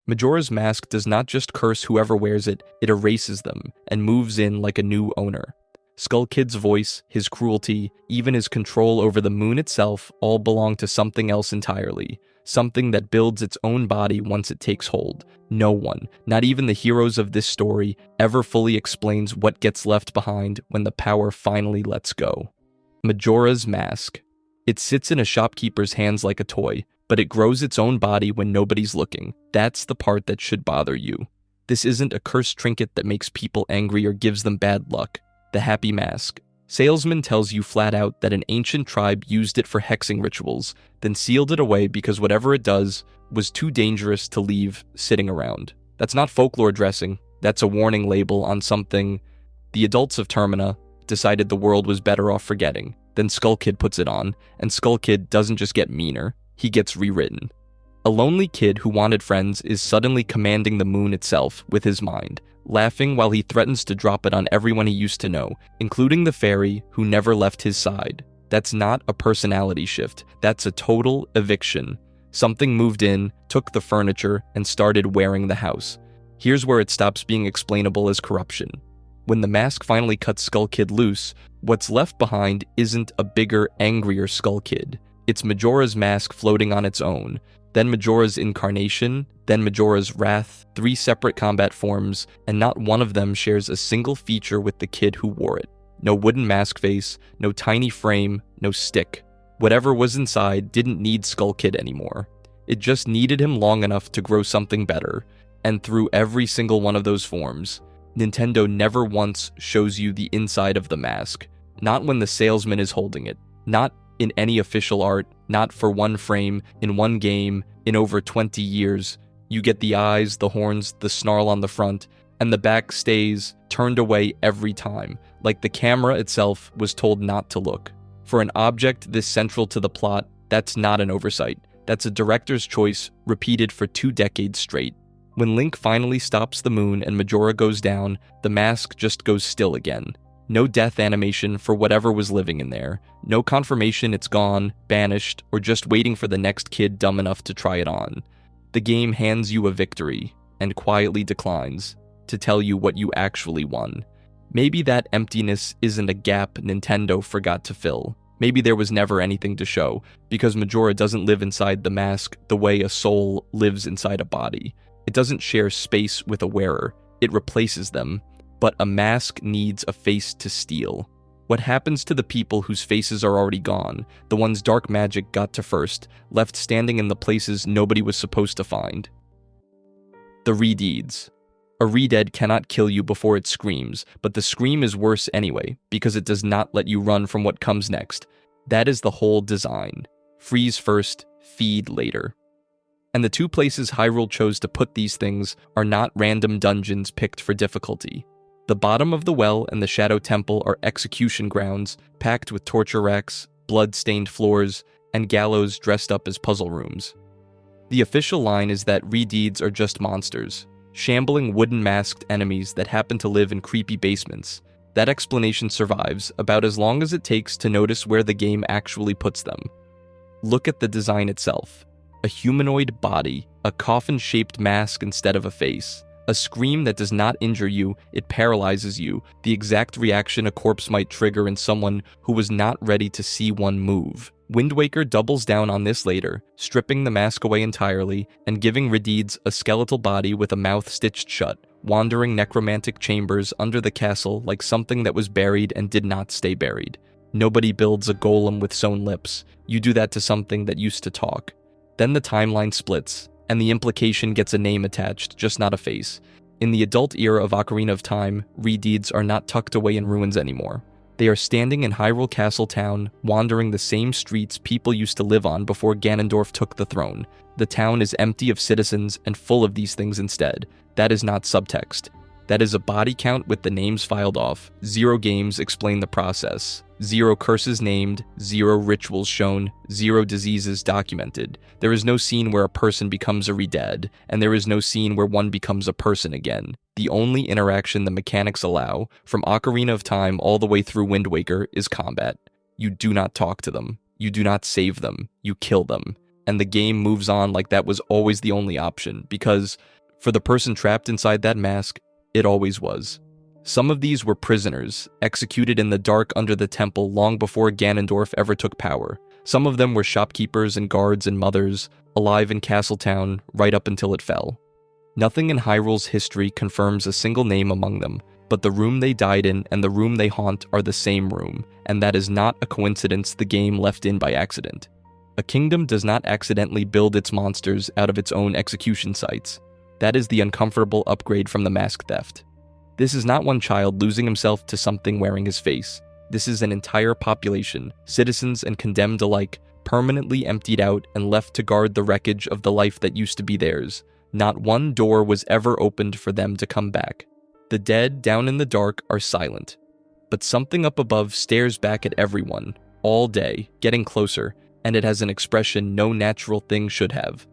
Majora's Mask does not just curse whoever wears it, it erases them and moves in like a new owner. Skull Kid's voice, his cruelty, even his control over the moon itself all belong to something else entirely. Something that builds its own body once it takes hold. No one, not even the heroes of this story, ever fully explains what gets left behind when the power finally lets go. Majora's Mask. It sits in a shopkeeper's hands like a toy, but it grows its own body when nobody's looking. That's the part that should bother you. This isn't a cursed trinket that makes people angry or gives them bad luck. The Happy Mask. Salesman tells you flat out that an ancient tribe used it for hexing rituals, then sealed it away because whatever it does was too dangerous to leave sitting around. That's not folklore dressing. That's a warning label on something the adults of Termina decided the world was better off forgetting. Then Skull Kid puts it on, and Skull Kid doesn't just get meaner, he gets rewritten. A lonely kid who wanted friends is suddenly commanding the moon itself with his mind, laughing while he threatens to drop it on everyone he used to know, including the fairy who never left his side. That's not a personality shift, that's a total eviction. Something moved in, took the furniture, and started wearing the house. Here's where it stops being explainable as corruption. When the mask finally cuts Skull Kid loose, what's left behind isn't a bigger, angrier Skull Kid. It's Majora's Mask floating on its own, then Majora's Incarnation, then Majora's Wrath, 3 separate combat forms, and not one of them shares a single feature with the kid who wore it. No wooden mask face, no tiny frame, no stick. Whatever was inside didn't need Skull Kid anymore. It just needed him long enough to grow something better, and through every single one of those forms, Nintendo never once shows you the inside of the mask. Not when the salesman is holding it, not in any official art, not for one frame, in one game, in over 20 years. You get the eyes, the horns, the snarl on the front, and the back stays turned away every time, like the camera itself was told not to look. For an object this central to the plot, that's not an oversight. That's a director's choice repeated for 2 decades straight. When Link finally stops the moon and Majora goes down, the mask just goes still again. No death animation for whatever was living in there. No confirmation it's gone, banished, or just waiting for the next kid dumb enough to try it on. The game hands you a victory, and quietly declines, to tell you what you actually won. Maybe that emptiness isn't a gap Nintendo forgot to fill. Maybe there was never anything to show, because Majora doesn't live inside the mask the way a soul lives inside a body. It doesn't share space with a wearer, it replaces them. But a mask needs a face to steal. What happens to the people whose faces are already gone, the ones dark magic got to first, left standing in the places nobody was supposed to find? The Redeeds. A Redead cannot kill you before it screams, but the scream is worse anyway, because it does not let you run from what comes next. That is the whole design. Freeze first, feed later. And the 2 places Hyrule chose to put these things are not random dungeons picked for difficulty. The bottom of the well and the Shadow Temple are execution grounds, packed with torture racks, blood-stained floors, and gallows dressed up as puzzle rooms. The official line is that Redeeds are just monsters, shambling wooden-masked enemies that happen to live in creepy basements. That explanation survives about as long as it takes to notice where the game actually puts them. Look at the design itself. A humanoid body, a coffin-shaped mask instead of a face. A scream that does not injure you, it paralyzes you, the exact reaction a corpse might trigger in someone who was not ready to see one move. Wind Waker doubles down on this later, stripping the mask away entirely and giving Redeeds a skeletal body with a mouth stitched shut, wandering necromantic chambers under the castle like something that was buried and did not stay buried. Nobody builds a golem with sewn lips. You do that to something that used to talk. Then the timeline splits, and the implication gets a name attached, just not a face. In the adult era of Ocarina of Time, Redeeds are not tucked away in ruins anymore. They are standing in Hyrule Castle Town, wandering the same streets people used to live on before Ganondorf took the throne. The town is empty of citizens and full of these things instead. That is not subtext. That is a body count with the names filed off. 0 games explain the process. 0 curses named, 0 rituals shown, 0 diseases documented. There is no scene where a person becomes a Redead, and there is no scene where one becomes a person again. The only interaction the mechanics allow, from Ocarina of Time all the way through Wind Waker, is combat. You do not talk to them. You do not save them. You kill them. And the game moves on like that was always the only option, because For the person trapped inside that mask, it always was. Some of these were prisoners, executed in the dark under the temple long before Ganondorf ever took power. Some of them were shopkeepers and guards and mothers, alive in Castletown right up until it fell. Nothing in Hyrule's history confirms a single name among them, but the room they died in and the room they haunt are the same room, and that is not a coincidence the game left in by accident. A kingdom does not accidentally build its monsters out of its own execution sites. That is the uncomfortable upgrade from the mask theft. This is not one child losing himself to something wearing his face. This is an entire population, citizens and condemned alike, permanently emptied out and left to guard the wreckage of the life that used to be theirs. Not one door was ever opened for them to come back. The dead down in the dark are silent. But something up above stares back at everyone, all day, getting closer, and it has an expression no natural thing should have.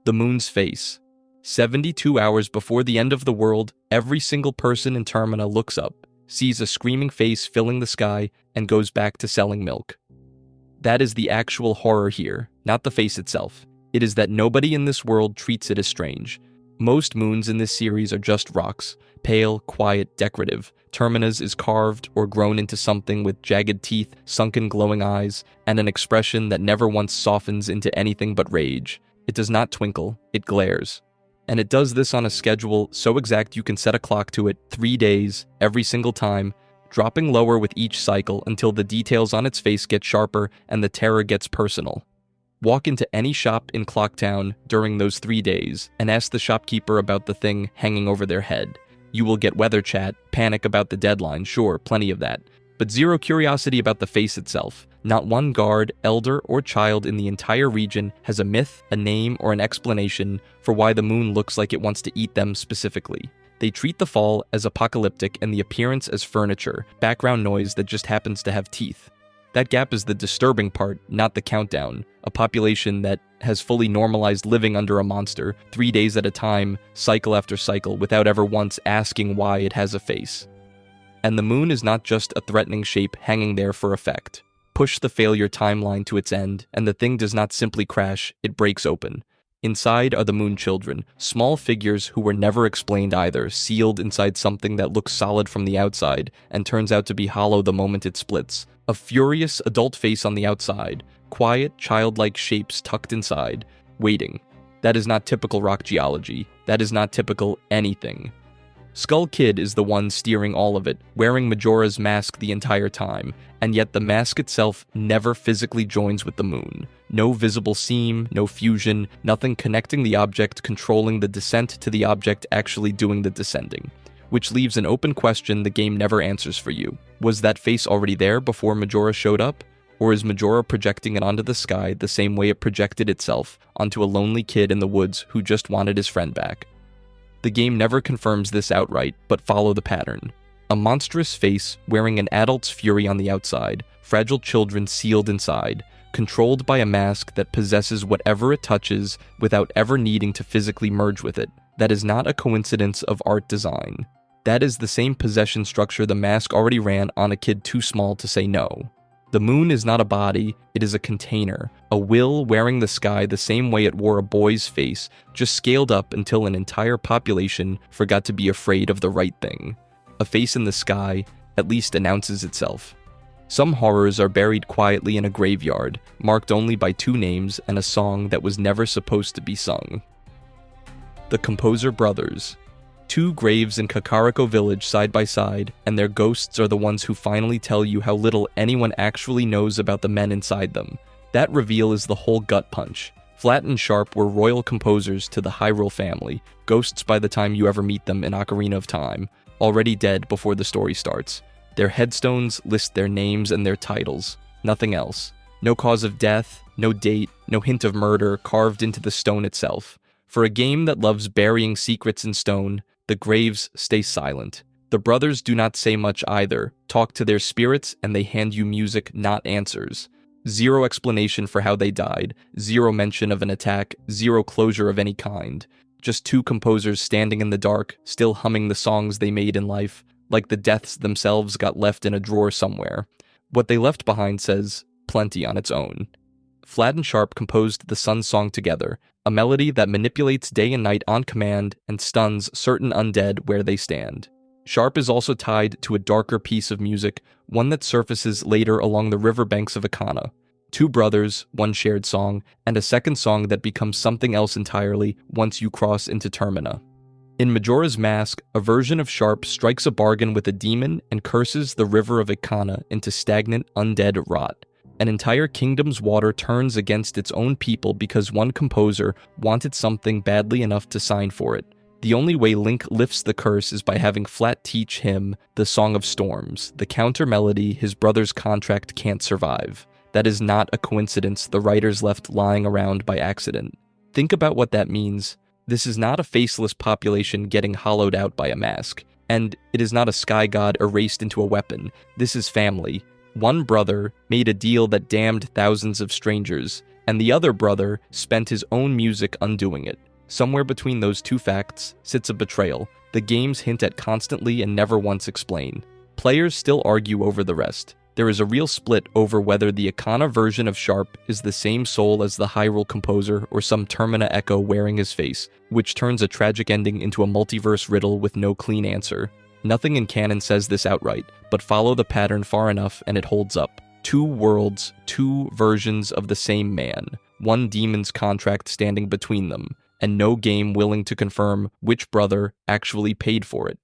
The moon's face. 72 hours before the end of the world, every single person in Termina looks up, sees a screaming face filling the sky, and goes back to selling milk. That is the actual horror here, not the face itself. It is that nobody in this world treats it as strange. Most moons in this series are just rocks, pale, quiet, decorative. Termina's is carved or grown into something with jagged teeth, sunken glowing eyes, and an expression that never once softens into anything but rage. It does not twinkle, it glares. And it does this on a schedule so exact you can set a clock to it 3 days, every single time, dropping lower with each cycle until the details on its face get sharper and the terror gets personal. Walk into any shop in Clocktown during those 3 days and ask the shopkeeper about the thing hanging over their head. You will get weather chat, panic about the deadline, sure, plenty of that, but zero curiosity about the face itself. Not one guard, elder, or child in the entire region has a myth, a name, or an explanation for why the moon looks like it wants to eat them specifically. They treat the fall as apocalyptic and the appearance as furniture, background noise that just happens to have teeth. That gap is the disturbing part, not the countdown. A population that has fully normalized living under a monster, 3 days at a time, cycle after cycle, without ever once asking why it has a face. And the moon is not just a threatening shape hanging there for effect. Push the failure timeline to its end, and the thing does not simply crash, it breaks open. Inside are the moon children, small figures who were never explained either, sealed inside something that looks solid from the outside and turns out to be hollow the moment it splits. A furious adult face on the outside, quiet, childlike shapes tucked inside, waiting. That is not typical rock geology. That is not typical anything. Skull Kid is the one steering all of it, wearing Majora's mask the entire time, and yet the mask itself never physically joins with the moon. No visible seam, no fusion, nothing connecting the object controlling the descent to the object actually doing the descending. Which leaves an open question the game never answers for you. Was that face already there before Majora showed up? Or is Majora projecting it onto the sky the same way it projected itself onto a lonely kid in the woods who just wanted his friend back? The game never confirms this outright, but follow the pattern. A monstrous face wearing an adult's fury on the outside, fragile children sealed inside, controlled by a mask that possesses whatever it touches without ever needing to physically merge with it. That is not a coincidence of art design. That is the same possession structure the mask already ran on a kid too small to say no. The moon is not a body, it is a container, a will wearing the sky the same way it wore a boy's face, just scaled up until an entire population forgot to be afraid of the right thing. A face in the sky at least announces itself. Some horrors are buried quietly in a graveyard, marked only by 2 names and a song that was never supposed to be sung. The Composer Brothers. 2 graves in Kakariko Village side by side, and their ghosts are the ones who finally tell you how little anyone actually knows about the men inside them. That reveal is the whole gut punch. Flat and Sharp were royal composers to the Hyrule family, ghosts by the time you ever meet them in Ocarina of Time, already dead before the story starts. Their headstones list their names and their titles, nothing else. No cause of death, no date, no hint of murder carved into the stone itself. For a game that loves burying secrets in stone, the graves stay silent. The brothers do not say much either, talk to their spirits, and they hand you music, not answers. Zero explanation for how they died, zero mention of an attack, zero closure of any kind. Just 2 composers standing in the dark, still humming the songs they made in life, like the deaths themselves got left in a drawer somewhere. What they left behind says plenty on its own. Flad and Sharp composed the Sun Song together, a melody that manipulates day and night on command and stuns certain undead where they stand. Sharp is also tied to a darker piece of music, one that surfaces later along the riverbanks of Icana. Two brothers, one shared song, and a second song that becomes something else entirely once you cross into Termina. In Majora's Mask, a version of Sharp strikes a bargain with a demon and curses the river of Icana into stagnant, undead rot. An entire kingdom's water turns against its own people because one composer wanted something badly enough to sign for it. The only way Link lifts the curse is by having Flat teach him the Song of Storms, the counter melody his brother's contract can't survive. That is not a coincidence the writers left lying around by accident. Think about what that means. This is not a faceless population getting hollowed out by a mask, and it is not a sky god erased into a weapon. This is family. One brother made a deal that damned thousands of strangers, and the other brother spent his own music undoing it. Somewhere between those two facts sits a betrayal the games hint at constantly and never once explain. Players still argue over the rest. There is a real split over whether the Icana version of Sharp is the same soul as the Hyrule composer or some Termina echo wearing his face, which turns a tragic ending into a multiverse riddle with no clean answer. Nothing in canon says this outright, but follow the pattern far enough and it holds up. Two worlds, two versions of the same man, one demon's contract standing between them, and no game willing to confirm which brother actually paid for it.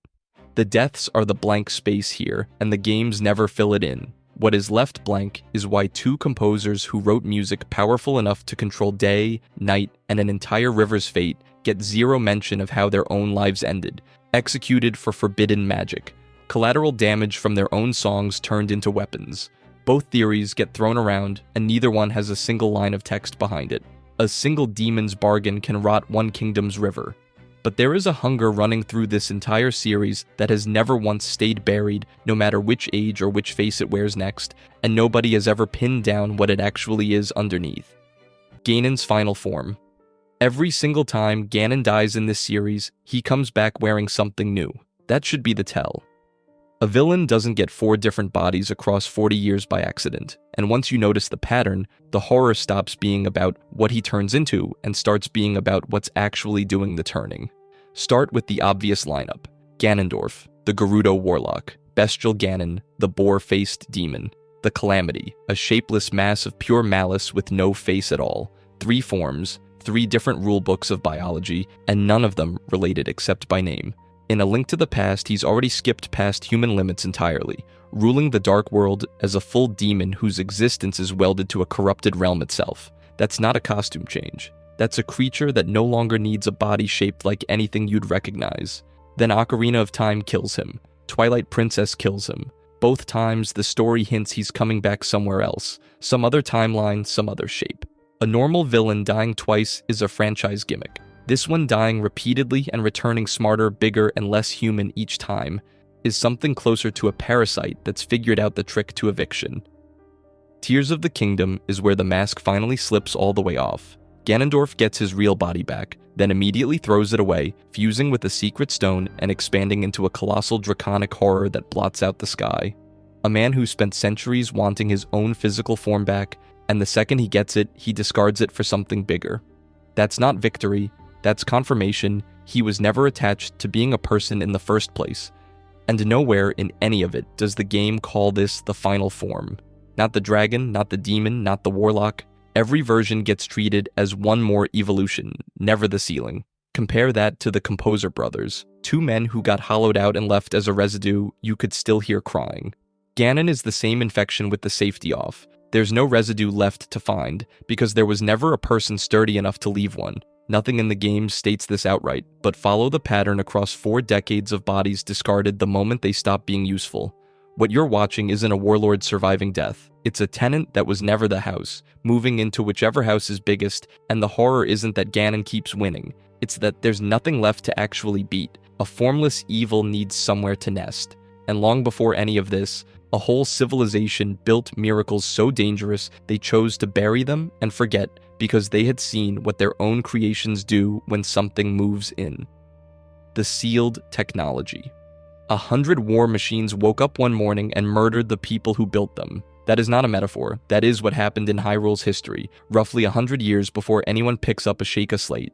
The deaths are the blank space here, and the games never fill it in. What is left blank is why two composers who wrote music powerful enough to control day, night, and an entire river's fate get zero mention of how their own lives ended, executed for forbidden magic, collateral damage from their own songs turned into weapons. Both theories get thrown around, and neither one has a single line of text behind it. A single demon's bargain can rot one kingdom's river. But there is a hunger running through this entire series that has never once stayed buried, no matter which age or which face it wears next, and nobody has ever pinned down what it actually is underneath. Ganon's final form. Every single time Ganon dies in this series, he comes back wearing something new. That should be the tell. A villain doesn't get 4 different bodies across 40 years by accident, and once you notice the pattern, the horror stops being about what he turns into and starts being about what's actually doing the turning. Start with the obvious lineup. Ganondorf, the Gerudo Warlock, Bestial Ganon, the boar-faced demon, the Calamity, a shapeless mass of pure malice with no face at all, 3 forms, 3 different rulebooks of biology, and none of them related except by name. In A Link to the Past, he's already skipped past human limits entirely, ruling the Dark World as a full demon whose existence is welded to a corrupted realm itself. That's not a costume change. That's a creature that no longer needs a body shaped like anything you'd recognize. Then Ocarina of Time kills him. Twilight Princess kills him. Both times, the story hints he's coming back somewhere else. Some other timeline, some other shape. A normal villain dying twice is a franchise gimmick. This one dying repeatedly and returning smarter, bigger, and less human each time is something closer to a parasite that's figured out the trick to eviction. Tears of the Kingdom is where the mask finally slips all the way off. Ganondorf gets his real body back, then immediately throws it away, fusing with a secret stone and expanding into a colossal draconic horror that blots out the sky. A man who spent centuries wanting his own physical form back, and the second he gets it, he discards it for something bigger. That's not victory, that's confirmation he was never attached to being a person in the first place. And nowhere in any of it does the game call this the final form. Not the dragon, not the demon, not the warlock. Every version gets treated as one more evolution, never the ceiling. Compare that to the Composer brothers, 2 men who got hollowed out and left as a residue you could still hear crying. Ganon is the same infection with the safety off. There's no residue left to find, because there was never a person sturdy enough to leave one. Nothing in the game states this outright, but follow the pattern across 4 decades of bodies discarded the moment they stop being useful. What you're watching isn't a warlord surviving death. It's a tenant that was never the house, moving into whichever house is biggest, and the horror isn't that Ganon keeps winning. It's that there's nothing left to actually beat. A formless evil needs somewhere to nest. And long before any of this, a whole civilization built miracles so dangerous they chose to bury them and forget because they had seen what their own creations do when something moves in. The sealed technology. 100 war machines woke up one morning and murdered the people who built them. That is not a metaphor. That is what happened in Hyrule's history, roughly 100 years before anyone picks up a Sheikah slate.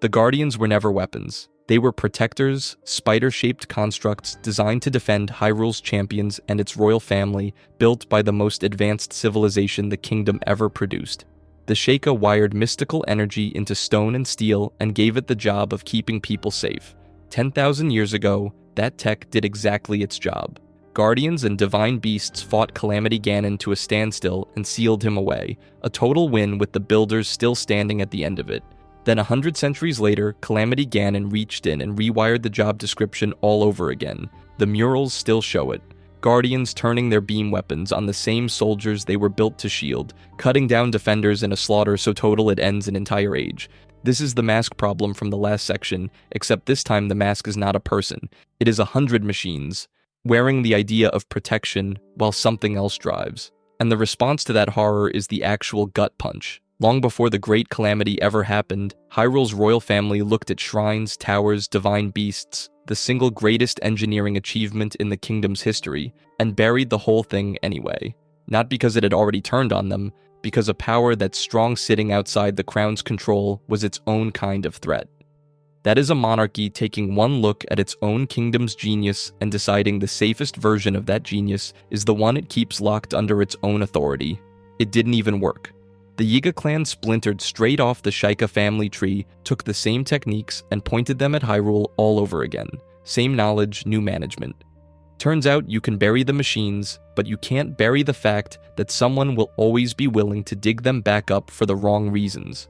The Guardians were never weapons. They were protectors, spider-shaped constructs designed to defend Hyrule's champions and its royal family, built by the most advanced civilization the kingdom ever produced. The Sheikah wired mystical energy into stone and steel and gave it the job of keeping people safe. 10,000 years ago, that tech did exactly its job. Guardians and divine beasts fought Calamity Ganon to a standstill and sealed him away, a total win with the builders still standing at the end of it. Then 100 centuries later, Calamity Ganon reached in and rewired the job description all over again. The murals still show it. Guardians turning their beam weapons on the same soldiers they were built to shield, cutting down defenders in a slaughter so total it ends an entire age. This is the mask problem from the last section, except this time the mask is not a person. It is 100 machines, wearing the idea of protection while something else drives. And the response to that horror is the actual gut punch. Long before the Great Calamity ever happened, Hyrule's royal family looked at shrines, towers, divine beasts, the single greatest engineering achievement in the kingdom's history, and buried the whole thing anyway. Not because it had already turned on them, because a power that's strong sitting outside the crown's control was its own kind of threat. That is a monarchy taking one look at its own kingdom's genius and deciding the safest version of that genius is the one it keeps locked under its own authority. It didn't even work. The Yiga clan splintered straight off the Sheikah family tree, took the same techniques, and pointed them at Hyrule all over again. Same knowledge, new management. Turns out you can bury the machines, but you can't bury the fact that someone will always be willing to dig them back up for the wrong reasons.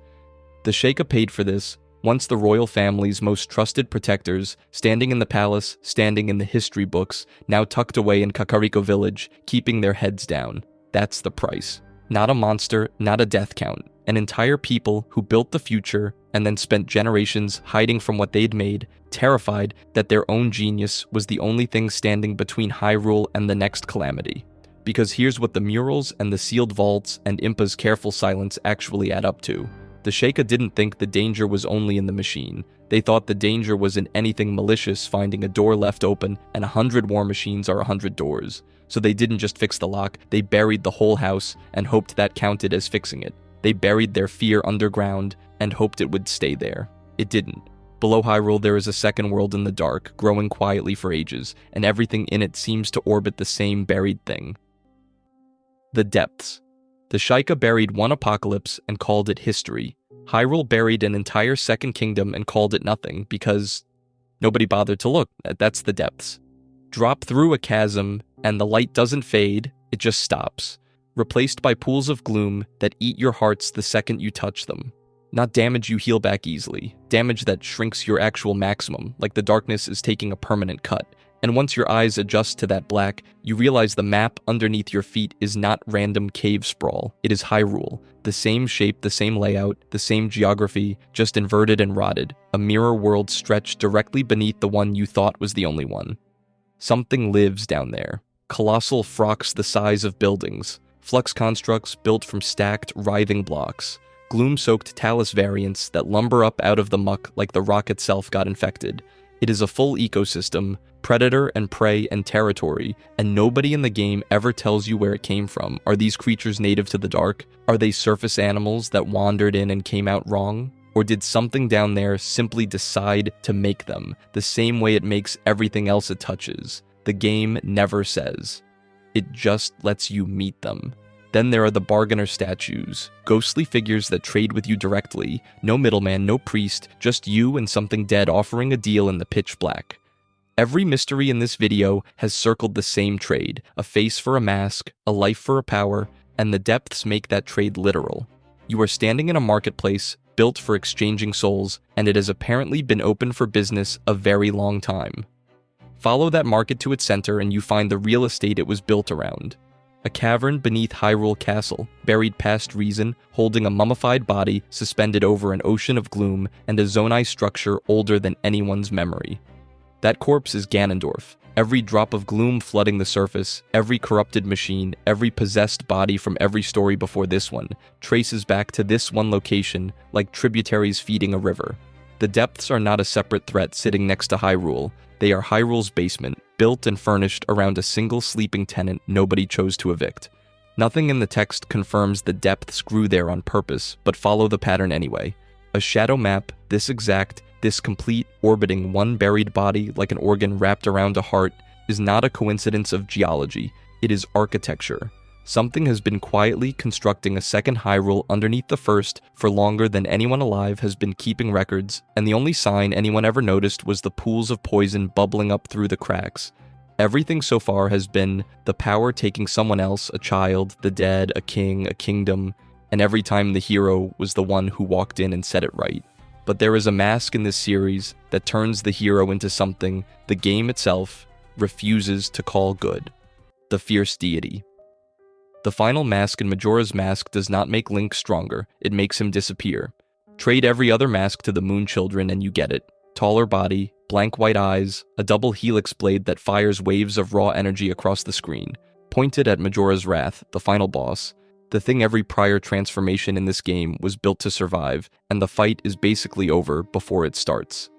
The Sheikah paid for this, once the royal family's most trusted protectors, standing in the palace, standing in the history books, now tucked away in Kakariko village, keeping their heads down. That's the price. Not a monster, not a death count. An entire people who built the future and then spent generations hiding from what they'd made, terrified that their own genius was the only thing standing between Hyrule and the next calamity. Because here's what the murals and the sealed vaults and Impa's careful silence actually add up to. The Sheikah didn't think the danger was only in the machine. They thought the danger was in anything malicious finding a door left open, and 100 war machines are 100 doors. So they didn't just fix the lock, they buried the whole house and hoped that counted as fixing it. They buried their fear underground and hoped it would stay there. It didn't. Below Hyrule there is a second world in the dark, growing quietly for ages, and everything in it seems to orbit the same buried thing. The depths. The Sheikah buried one apocalypse and called it history. Hyrule buried an entire second kingdom and called it nothing because nobody bothered to look. That's the depths. Drop through a chasm and the light doesn't fade, it just stops, replaced by pools of gloom that eat your hearts the second you touch them. Not damage you heal back easily, damage that shrinks your actual maximum, like the darkness is taking a permanent cut. And once your eyes adjust to that black, you realize the map underneath your feet is not random cave sprawl, it is Hyrule. The same shape, the same layout, the same geography, just inverted and rotted, a mirror world stretched directly beneath the one you thought was the only one. Something lives down there. Colossal frocks the size of buildings, flux constructs built from stacked, writhing blocks, gloom-soaked talus variants that lumber up out of the muck like the rock itself got infected. It is a full ecosystem, predator and prey and territory, and nobody in the game ever tells you where it came from. Are these creatures native to the dark? Are they surface animals that wandered in and came out wrong? Or did something down there simply decide to make them, the same way it makes everything else it touches? The game never says. It just lets you meet them. Then there are the bargainer statues, ghostly figures that trade with you directly, no middleman, no priest, just you and something dead offering a deal in the pitch black. Every mystery in this video has circled the same trade, a face for a mask, a life for a power, and the depths make that trade literal. You are standing in a marketplace built for exchanging souls, and it has apparently been open for business a very long time. Follow that market to its center and you find the real estate it was built around. A cavern beneath Hyrule Castle, buried past reason, holding a mummified body suspended over an ocean of gloom and a zonai structure older than anyone's memory. That corpse is Ganondorf. Every drop of gloom flooding the surface, every corrupted machine, every possessed body from every story before this one, traces back to this one location like tributaries feeding a river. The depths are not a separate threat sitting next to Hyrule. They are Hyrule's basement, built and furnished around a single sleeping tenant nobody chose to evict. Nothing in the text confirms the depths grew there on purpose, but follow the pattern anyway. A shadow map, this exact, this complete, orbiting one buried body like an organ wrapped around a heart, is not a coincidence of geology, it is architecture. Something has been quietly constructing a second Hyrule underneath the first for longer than anyone alive has been keeping records, and the only sign anyone ever noticed was the pools of poison bubbling up through the cracks. Everything so far has been the power taking someone else, a child, the dead, a king, a kingdom, and every time the hero was the one who walked in and said it right. But there is a mask in this series that turns the hero into something the game itself refuses to call good: the fierce deity. The final mask in Majora's Mask does not make Link stronger, it makes him disappear. Trade every other mask to the Moon Children and you get it. Taller body, blank white eyes, a double helix blade that fires waves of raw energy across the screen, pointed at Majora's Wrath, the final boss, the thing every prior transformation in this game was built to survive, and the fight is basically over before it starts.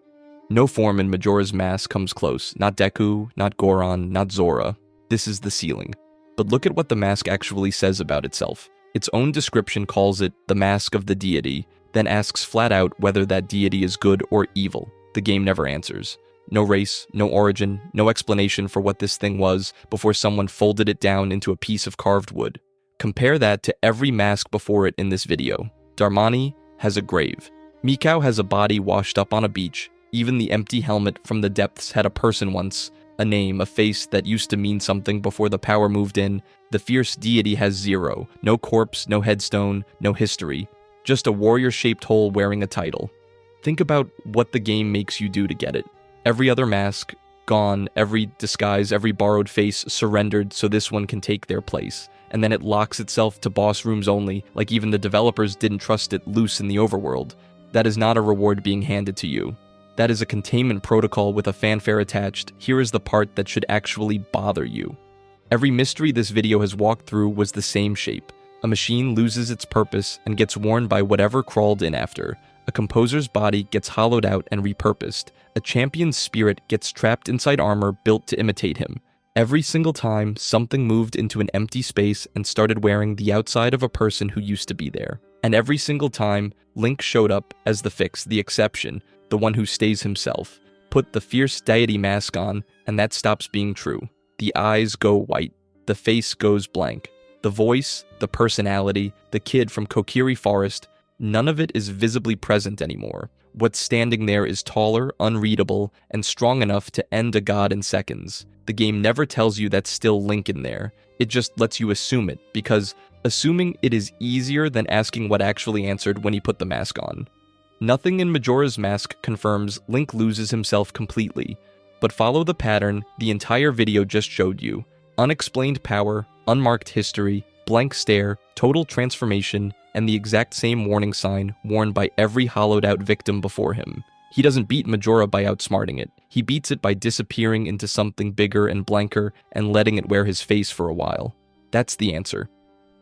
No form in Majora's Mask comes close, not Deku, not Goron, not Zora. This is the ceiling. But look at what the mask actually says about itself. Its own description calls it the mask of the deity, then asks flat out whether that deity is good or evil. The game never answers. No race, no origin, no explanation for what this thing was before someone folded it down into a piece of carved wood. Compare that to every mask before it in this video. Darmani has a grave. Mikau has a body washed up on a beach. Even the empty helmet from the depths had a person once, a name, a face that used to mean something before the power moved in. The fierce deity has zero. No corpse, no headstone, no history. Just a warrior-shaped hole wearing a title. Think about what the game makes you do to get it. Every other mask, gone, every disguise, every borrowed face surrendered so this one can take their place. And then it locks itself to boss rooms only, like even the developers didn't trust it loose in the overworld. That is not a reward being handed to you. That is a containment protocol with a fanfare attached. Here is the part that should actually bother you. Every mystery this video has walked through was the same shape. A machine loses its purpose and gets worn by whatever crawled in after. A composer's body gets hollowed out and repurposed. A champion's spirit gets trapped inside armor built to imitate him. Every single time, something moved into an empty space and started wearing the outside of a person who used to be there. And every single time, Link showed up as the fix, the exception, the one who stays himself. Put the fierce deity mask on, and that stops being true. The eyes go white. The face goes blank. The voice, the personality, the kid from Kokiri Forest, none of it is visibly present anymore. What's standing there is taller, unreadable, and strong enough to end a god in seconds. The game never tells you that's still Link in there. It just lets you assume it, because assuming it is easier than asking what actually answered when he put the mask on. Nothing in Majora's Mask confirms Link loses himself completely, but follow the pattern the entire video just showed you. Unexplained power, unmarked history, blank stare, total transformation, and the exact same warning sign worn by every hollowed-out victim before him. He doesn't beat Majora by outsmarting it. He beats it by disappearing into something bigger and blanker and letting it wear his face for a while. That's the answer.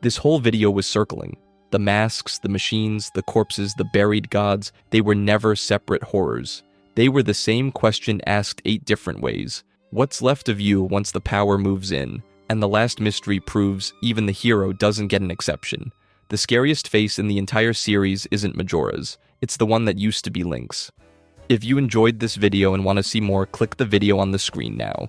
This whole video was circling. The masks, the machines, the corpses, the buried gods, they were never separate horrors. They were the same question asked 8 different ways. What's left of you once the power moves in? And the last mystery proves even the hero doesn't get an exception. The scariest face in the entire series isn't Majora's. It's the one that used to be Link's. If you enjoyed this video and want to see more, click the video on the screen now.